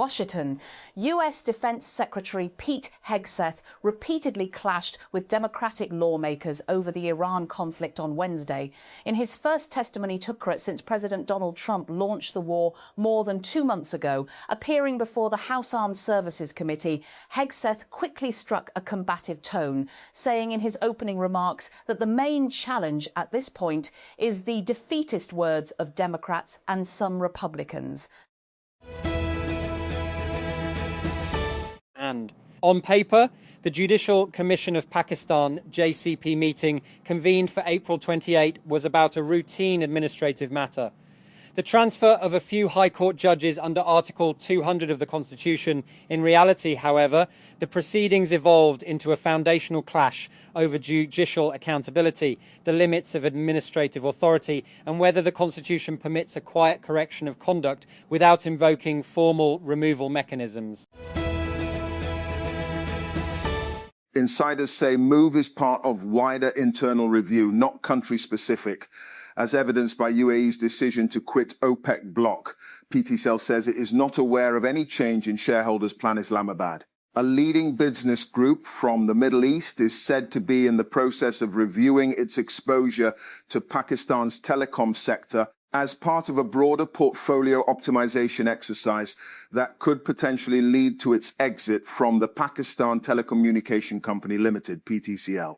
Washington, U.S. Defense Secretary Pete Hegseth repeatedly clashed with Democratic lawmakers over the Iran conflict on Wednesday. In his first testimony to Congress since President Donald Trump launched the war more than 2 months ago, appearing before the House Armed Services Committee, Hegseth quickly struck a combative tone, saying in his opening remarks that the main challenge at this point is the defeatist words of Democrats and some Republicans. And on paper, the Judicial Commission of Pakistan JCP meeting convened for April 28 was about a routine administrative matter. The transfer of a few High Court judges under Article 200 of the Constitution. In reality, however, the proceedings evolved into a foundational clash over judicial accountability, the limits of administrative authority, and whether the Constitution permits a quiet correction of conduct without invoking formal removal mechanisms. Insiders say move is part of wider internal review, not country-specific, as evidenced by UAE's decision to quit OPEC bloc. PTCL says it is not aware of any change in shareholders' Plan Islamabad. A leading business group from the Middle East is said to be in the process of reviewing its exposure to Pakistan's telecom sector as part of a broader portfolio optimization exercise that could potentially lead to its exit from the Pakistan Telecommunication Company Limited, PTCL.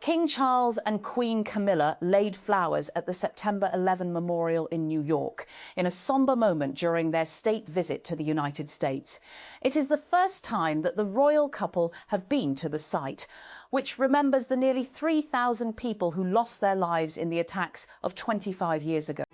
King Charles and Queen Camilla laid flowers at the September 11 memorial in New York in a somber moment during their state visit to the United States. It is the first time that the royal couple have been to the site, which remembers the nearly 3,000 people who lost their lives in the attacks of 25 years ago.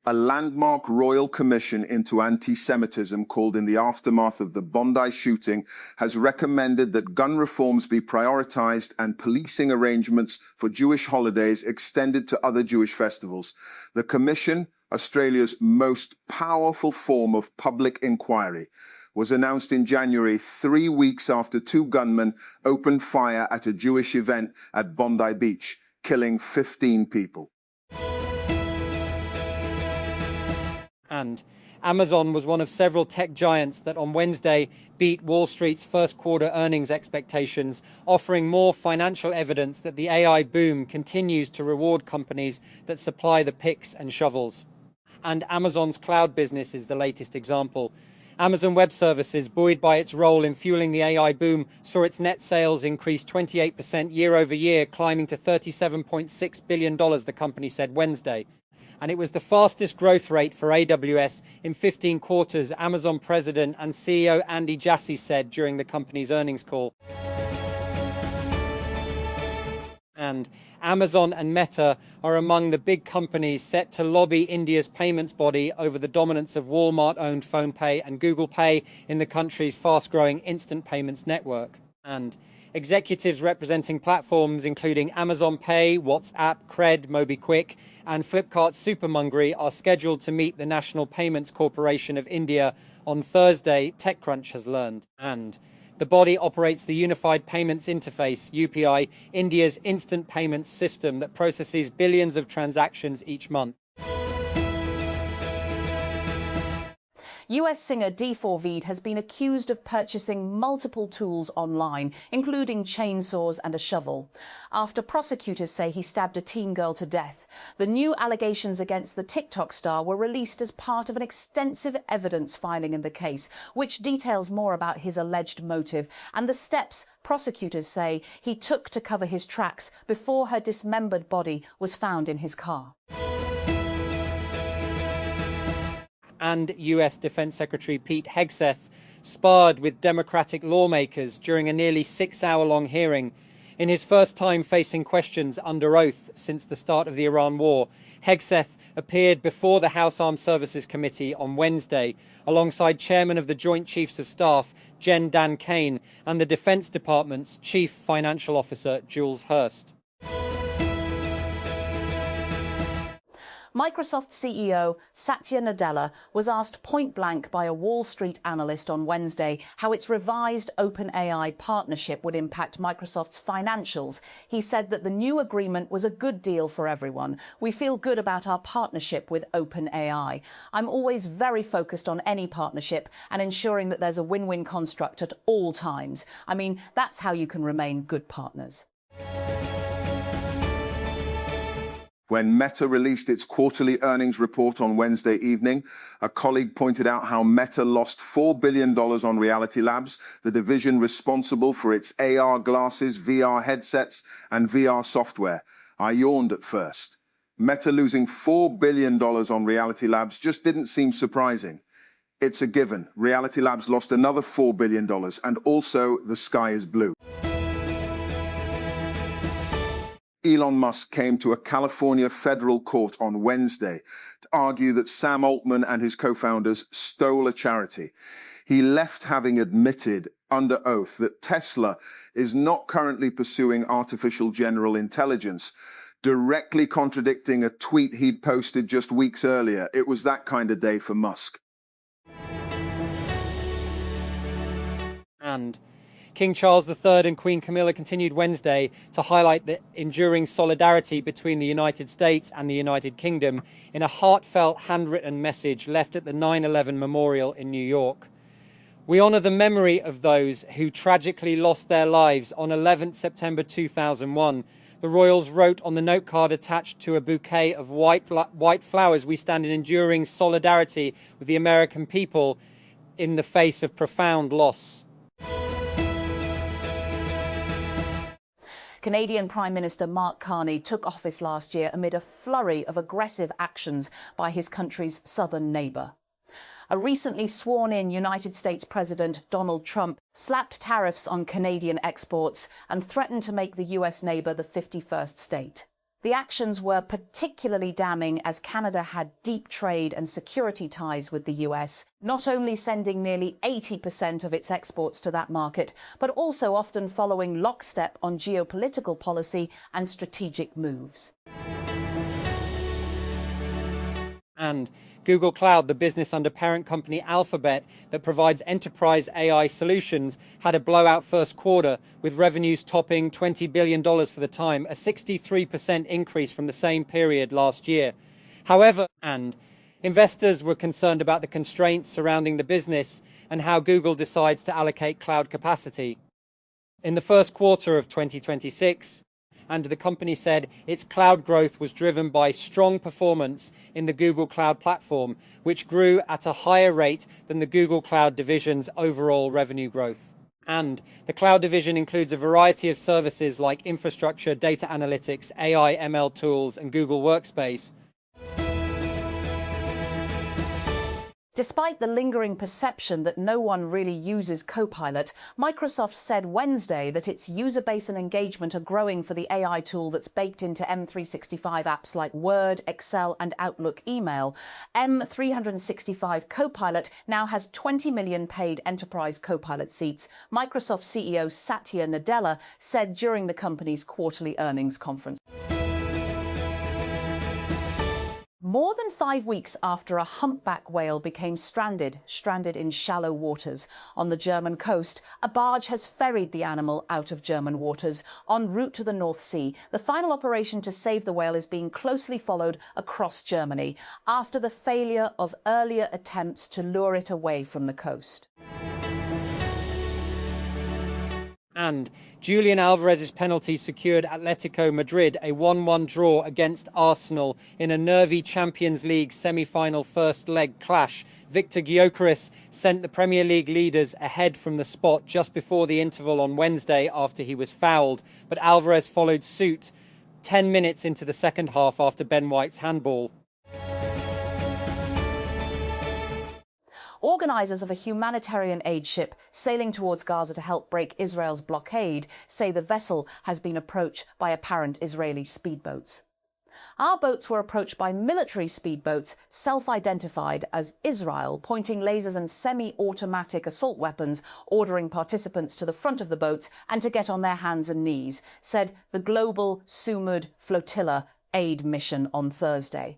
A landmark royal commission into anti-Semitism called in the aftermath of the Bondi shooting has recommended that gun reforms be prioritized and policing arrangements for Jewish holidays extended to other Jewish festivals. The commission, Australia's most powerful form of public inquiry, was announced in January, 3 weeks after 2 gunmen opened fire at a Jewish event at Bondi Beach, killing 15 people. And Amazon was one of several tech giants that on Wednesday beat Wall Street's first quarter earnings expectations, offering more financial evidence that the AI boom continues to reward companies that supply the picks and shovels. And Amazon's cloud business is the latest example. Amazon Web Services, buoyed by its role in fueling the AI boom, saw its net sales increase 28% year over year, climbing to $37.6 billion, the company said Wednesday. And it was the fastest growth rate for AWS in 15 quarters, Amazon president and CEO Andy Jassy said during the company's earnings call. And Amazon and Meta are among the big companies set to lobby India's payments body over the dominance of Walmart-owned PhonePe and Google Pay in the country's fast-growing instant payments network. And executives representing platforms including Amazon Pay, WhatsApp, Cred, MobiKwik, and Flipkart's Supermungry are scheduled to meet the National Payments Corporation of India on Thursday, TechCrunch has learned. And the body operates the Unified Payments Interface, UPI, India's instant payments system that processes billions of transactions each month. US singer D4Vd has been accused of purchasing multiple tools online, including chainsaws and a shovel, after prosecutors say he stabbed a teen girl to death. The new allegations against the TikTok star were released as part of an extensive evidence filing in the case, which details more about his alleged motive and the steps prosecutors say he took to cover his tracks before her dismembered body was found in his car. And US Defense Secretary Pete Hegseth sparred with Democratic lawmakers during a nearly 6-hour-long hearing. In his first time facing questions under oath since the start of the Iran war, Hegseth appeared before the House Armed Services Committee on Wednesday, alongside Chairman of the Joint Chiefs of Staff, Jen Dan Kane, and the Defense Department's Chief Financial Officer, Jules Hurst. Microsoft CEO Satya Nadella was asked point-blank by a Wall Street analyst on Wednesday how its revised OpenAI partnership would impact Microsoft's financials. He said that the new agreement was a good deal for everyone. We feel good about our partnership with OpenAI. I'm always very focused on any partnership and ensuring that there's a win-win construct at all times. I mean, that's how you can remain good partners. When Meta released its quarterly earnings report on Wednesday evening, a colleague pointed out how Meta lost $4 billion on Reality Labs, the division responsible for its AR glasses, VR headsets, and VR software. I yawned at first. Meta losing $4 billion on Reality Labs just didn't seem surprising. It's a given. Reality Labs lost another $4 billion, and also the sky is blue. Elon Musk came to a California federal court on Wednesday to argue that Sam Altman and his co-founders stole a charity. He left having admitted under oath that Tesla is not currently pursuing artificial general intelligence, directly contradicting a tweet he'd posted just weeks earlier. It was that kind of day for Musk. And King Charles III and Queen Camilla continued Wednesday to highlight the enduring solidarity between the United States and the United Kingdom in a heartfelt handwritten message left at the 9/11 memorial in New York. We honour the memory of those who tragically lost their lives on 11th September 2001. The royals wrote on the note card attached to a bouquet of white flowers, "We stand in enduring solidarity with the American people in the face of profound loss." Canadian Prime Minister Mark Carney took office last year amid a flurry of aggressive actions by his country's southern neighbour. A recently sworn-in United States President Donald Trump slapped tariffs on Canadian exports and threatened to make the US neighbour the 51st state. The actions were particularly damning as Canada had deep trade and security ties with the US, not only sending nearly 80% of its exports to that market, but also often following lockstep on geopolitical policy and strategic moves. And Google Cloud, the business under parent company Alphabet that provides enterprise AI solutions, had a blowout first quarter, with revenues topping $20 billion for the time, a 63% increase from the same period last year. However, investors were concerned about the constraints surrounding the business and how Google decides to allocate cloud capacity. In the first quarter of 2026, and the company said its cloud growth was driven by strong performance in the Google Cloud Platform, which grew at a higher rate than the Google Cloud division's overall revenue growth. And the cloud division includes a variety of services like infrastructure, data analytics, AI, ML tools, and Google Workspace. Despite the lingering perception that no one really uses Copilot, Microsoft said Wednesday that its user base and engagement are growing for the AI tool that's baked into M365 apps like Word, Excel, and Outlook Email. M365 Copilot now has 20 million paid enterprise Copilot seats, Microsoft CEO Satya Nadella said during the company's quarterly earnings conference. More than 5 weeks after a humpback whale became stranded in shallow waters on the German coast, a barge has ferried the animal out of German waters en route to the North Sea. The final operation to save the whale is being closely followed across Germany after the failure of earlier attempts to lure it away from the coast. And Julian Alvarez's penalty secured Atletico Madrid a 1-1 draw against Arsenal in a nervy Champions League semi-final first leg clash. Victor Gyökeres sent the Premier League leaders ahead from the spot just before the interval on Wednesday after he was fouled, but Alvarez followed suit 10 minutes into the second half after Ben White's handball. Organisers of a humanitarian aid ship sailing towards Gaza to help break Israel's blockade say the vessel has been approached by apparent Israeli speedboats. Our boats were approached by military speedboats self-identified as Israel, pointing lasers and semi-automatic assault weapons, ordering participants to the front of the boats and to get on their hands and knees, said the global Sumud Flotilla aid mission on Thursday.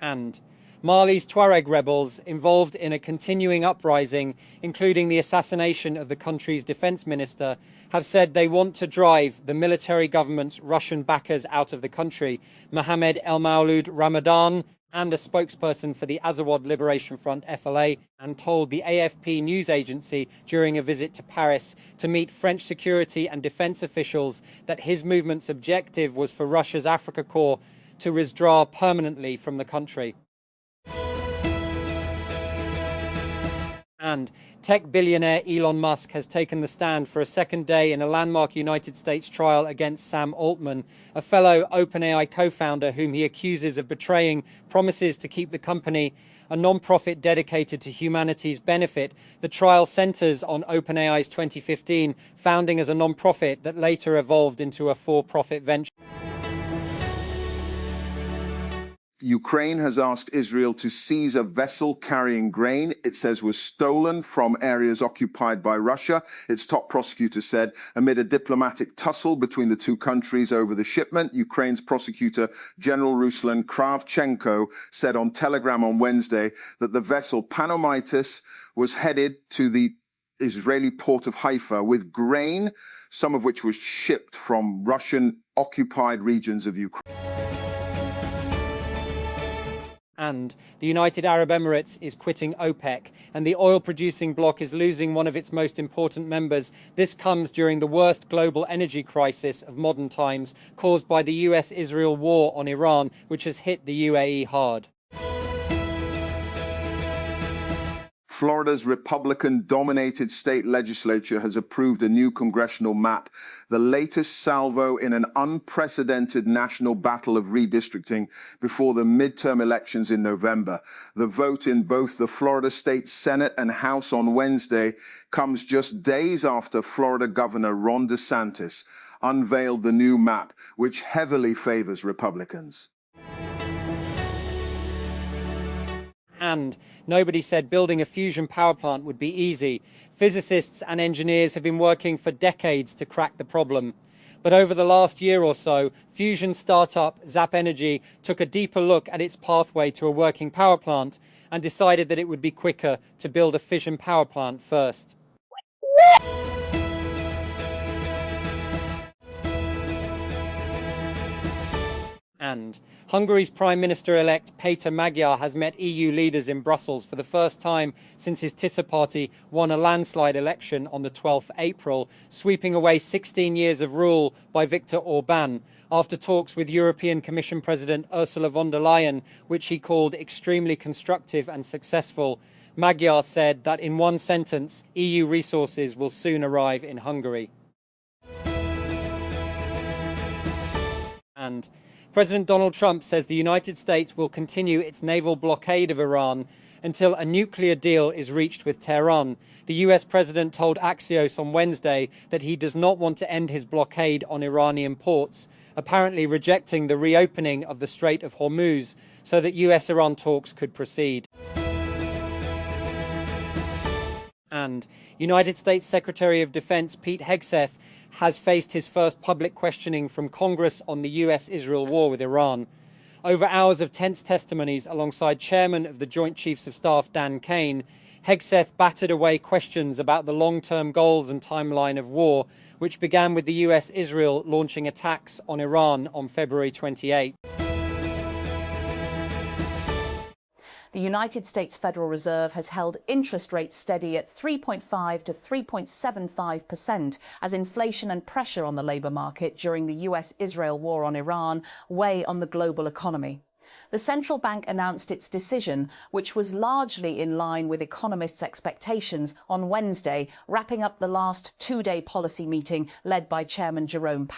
And Mali's Tuareg rebels, involved in a continuing uprising, including the assassination of the country's defense minister, have said they want to drive the military government's Russian backers out of the country. Mohammed El Maulud Ramadan, and a spokesperson for the Azawad Liberation Front FLA, and told the AFP news agency during a visit to Paris to meet French security and defense officials that his movement's objective was for Russia's Africa Corps to withdraw permanently from the country. And tech billionaire Elon Musk has taken the stand for a second day in a landmark United States trial against Sam Altman, a fellow OpenAI co-founder whom he accuses of betraying promises to keep the company a non-profit dedicated to humanity's benefit. The trial centers on OpenAI's 2015 founding as a non-profit that later evolved into a for-profit venture. Ukraine has asked Israel to seize a vessel carrying grain it says was stolen from areas occupied by Russia, its top prosecutor said, amid a diplomatic tussle between the two countries over the shipment. Ukraine's prosecutor, General Ruslan Kravchenko, said on Telegram on Wednesday that the vessel Panomitis was headed to the Israeli port of Haifa with grain, some of which was shipped from Russian-occupied regions of Ukraine. And the United Arab Emirates is quitting OPEC, and the oil-producing bloc is losing one of its most important members. This comes during the worst global energy crisis of modern times, caused by the US-Israel war on Iran, which has hit the UAE hard. Florida's Republican-dominated state legislature has approved a new congressional map, the latest salvo in an unprecedented national battle of redistricting before the midterm elections in November. The vote in both the Florida State Senate and House on Wednesday comes just days after Florida Governor Ron DeSantis unveiled the new map, which heavily favors Republicans. And nobody said building a fusion power plant would be easy. Physicists and engineers have been working for decades to crack the problem. But over the last year or so, fusion startup Zap Energy took a deeper look at its pathway to a working power plant and decided that it would be quicker to build a fission power plant first. And Hungary's Prime Minister-elect Péter Magyar has met EU leaders in Brussels for the first time since his Tisza party won a landslide election on the 12th April, sweeping away 16 years of rule by Viktor Orbán, after talks with European Commission President Ursula von der Leyen, which he called extremely constructive and successful. Magyar said that in one sentence, EU resources will soon arrive in Hungary. And President Donald Trump says the United States will continue its naval blockade of Iran until a nuclear deal is reached with Tehran. The US president told Axios on Wednesday that he does not want to end his blockade on Iranian ports, apparently rejecting the reopening of the Strait of Hormuz so that US-Iran talks could proceed. And United States Secretary of Defense Pete Hegseth has faced his first public questioning from Congress on the US-Israel war with Iran. Over hours of tense testimonies alongside Chairman of the Joint Chiefs of Staff Dan Kane, Hegseth battered away questions about the long-term goals and timeline of war, which began with the US-Israel launching attacks on Iran on February 28. The United States Federal Reserve has held interest rates steady at 3.5 to 3.75% as inflation and pressure on the labour market during the US-Israel war on Iran weigh on the global economy. The central bank announced its decision, which was largely in line with economists' expectations, on Wednesday, wrapping up the last two-day policy meeting led by Chairman Jerome Powell.